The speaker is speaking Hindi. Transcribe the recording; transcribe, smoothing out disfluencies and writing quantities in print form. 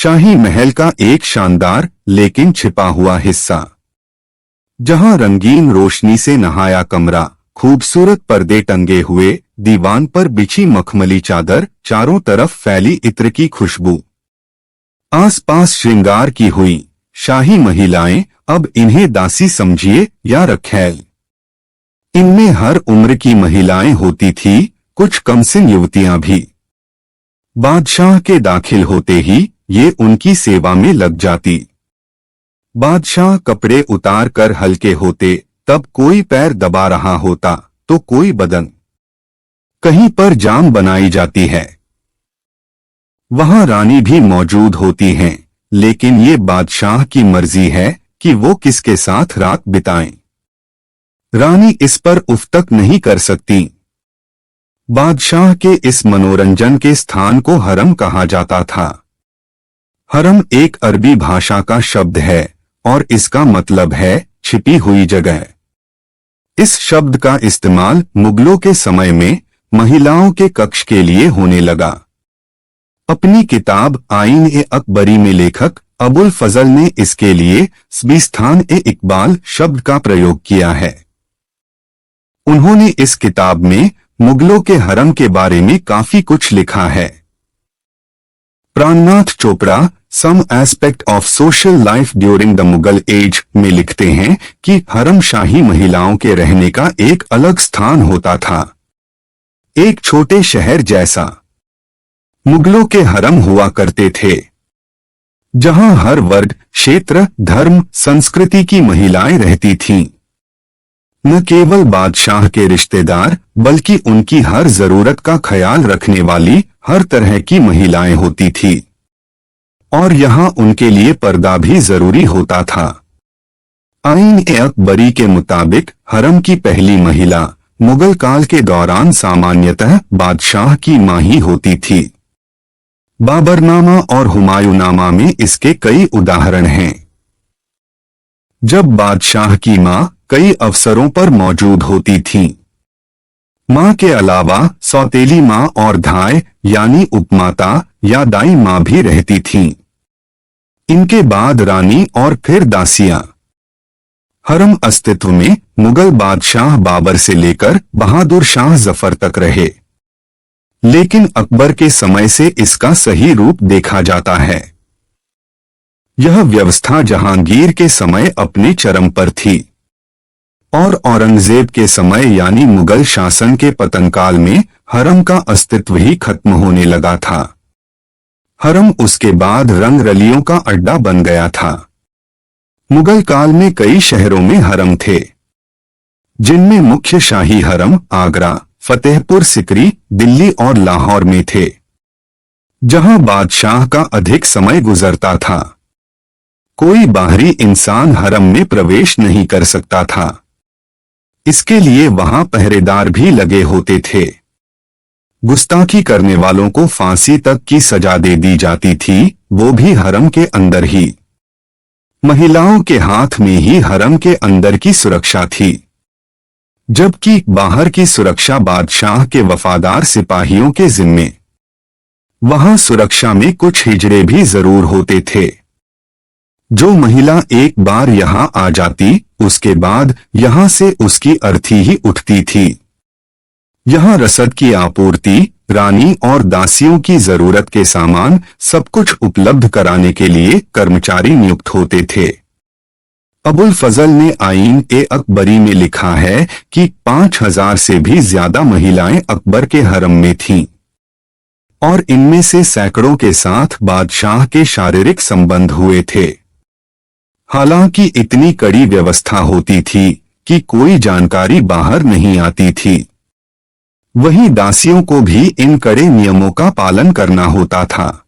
शाही महल का एक शानदार लेकिन छिपा हुआ हिस्सा, जहां रंगीन रोशनी से नहाया कमरा, खूबसूरत पर्दे टंगे हुए, दीवान पर बिछी मखमली चादर, चारों तरफ फैली इत्र की खुशबू, आसपास श्रृंगार की हुई शाही महिलाएं, अब इन्हें दासी समझिए या रखैल। इनमें हर उम्र की महिलाएं होती थी, कुछ कमसिन युवतियां भी। बादशाह के दाखिल होते ही ये उनकी सेवा में लग जाती। बादशाह कपड़े उतार कर हल्के होते, तब कोई पैर दबा रहा होता तो कोई बदन, कहीं पर जाम बनाई जाती है। वहां रानी भी मौजूद होती हैं, लेकिन ये बादशाह की मर्जी है कि वो किसके साथ रात बिताएं। रानी इस पर उफ तक नहीं कर सकती। बादशाह के इस मनोरंजन के स्थान को हरम कहा जाता था। हरम एक अरबी भाषा का शब्द है और इसका मतलब है छिपी हुई जगह। इस शब्द का इस्तेमाल मुगलों के समय में महिलाओं के कक्ष के लिए होने लगा। अपनी किताब आईन-ए-अकबरी में लेखक अबुल फजल ने इसके लिए स्बिस्तान-ए-इकबाल शब्द का प्रयोग किया है। उन्होंने इस किताब में मुगलों के हरम के बारे में काफी कुछ लिखा है। Prannath Chopra some aspect of social life during the Mughal age में लिखते हैं कि हरम शाही महिलाओं के रहने का एक अलग स्थान होता था, एक छोटे शहर जैसा। मुगलों के हरम हुआ करते थे, जहां हर वर्ग, क्षेत्र, धर्म, संस्कृति की महिलाएं रहती थीं। न केवल बादशाह के रिश्तेदार, बल्कि उनकी हर जरूरत का ख्याल रखने वाली हर तरह की महिलाएं होती थी। और यहाँ उनके लिए पर्दा भी जरूरी होता था। आईन-ए-अकबरी के मुताबिक हरम की पहली महिला मुगल काल के दौरान सामान्यतः बादशाह की मां ही होती थी। बाबरनामा और हुमायूंनामा में इसके कई उदाहरण हैं। जब बादशाह की मां कई अवसरों पर मौजूद होती थीं। मां के अलावा सौतेली मां और धाय यानी उपमाता या दाई मां भी रहती थीं। इनके बाद रानी और फिर दासियां। हरम अस्तित्व में मुगल बादशाह बाबर से लेकर बहादुर शाह जफर तक रहे, लेकिन अकबर के समय से इसका सही रूप देखा जाता है। यह व्यवस्था जहांगीर के समय अपने चरम पर थी और औरंगजेब के समय यानी मुगल शासन के पतनकाल में हरम का अस्तित्व ही खत्म होने लगा था। हरम उसके बाद रंगरलियों का अड्डा बन गया था। मुगल काल में कई शहरों में हरम थे, जिनमें मुख्य शाही हरम आगरा, फतेहपुर सिकरी, दिल्ली और लाहौर में थे, जहां बादशाह का अधिक समय गुजरता था। कोई बाहरी इंसान हरम में प्रवेश नहीं कर सकता था। इसके लिए वहां पहरेदार भी लगे होते थे। गुस्ताखी करने वालों को फांसी तक की सजा दे दी जाती थी, वो भी हरम के अंदर ही। महिलाओं के हाथ में ही हरम के अंदर की सुरक्षा थी, जबकि बाहर की सुरक्षा बादशाह के वफादार सिपाहियों के जिम्मे। वहां सुरक्षा में कुछ हिजड़े भी जरूर होते थे। जो महिला एक बार यहां आ जाती, उसके बाद यहां से उसकी अर्थी ही उठती थी। यहां रसद की आपूर्ति, रानी और दासियों की जरूरत के सामान, सब कुछ उपलब्ध कराने के लिए कर्मचारी नियुक्त होते थे। अबुल फजल ने आईन-ए-अकबरी में लिखा है कि 5000 से भी ज्यादा महिलाएं अकबर के हरम में थीं, और इनमें से सैकड़ों के साथ बादशाह के शारीरिक संबंध हुए थे। हालांकि इतनी कड़ी व्यवस्था होती थी कि कोई जानकारी बाहर नहीं आती थी। वहीं दासियों को भी इन कड़े नियमों का पालन करना होता था।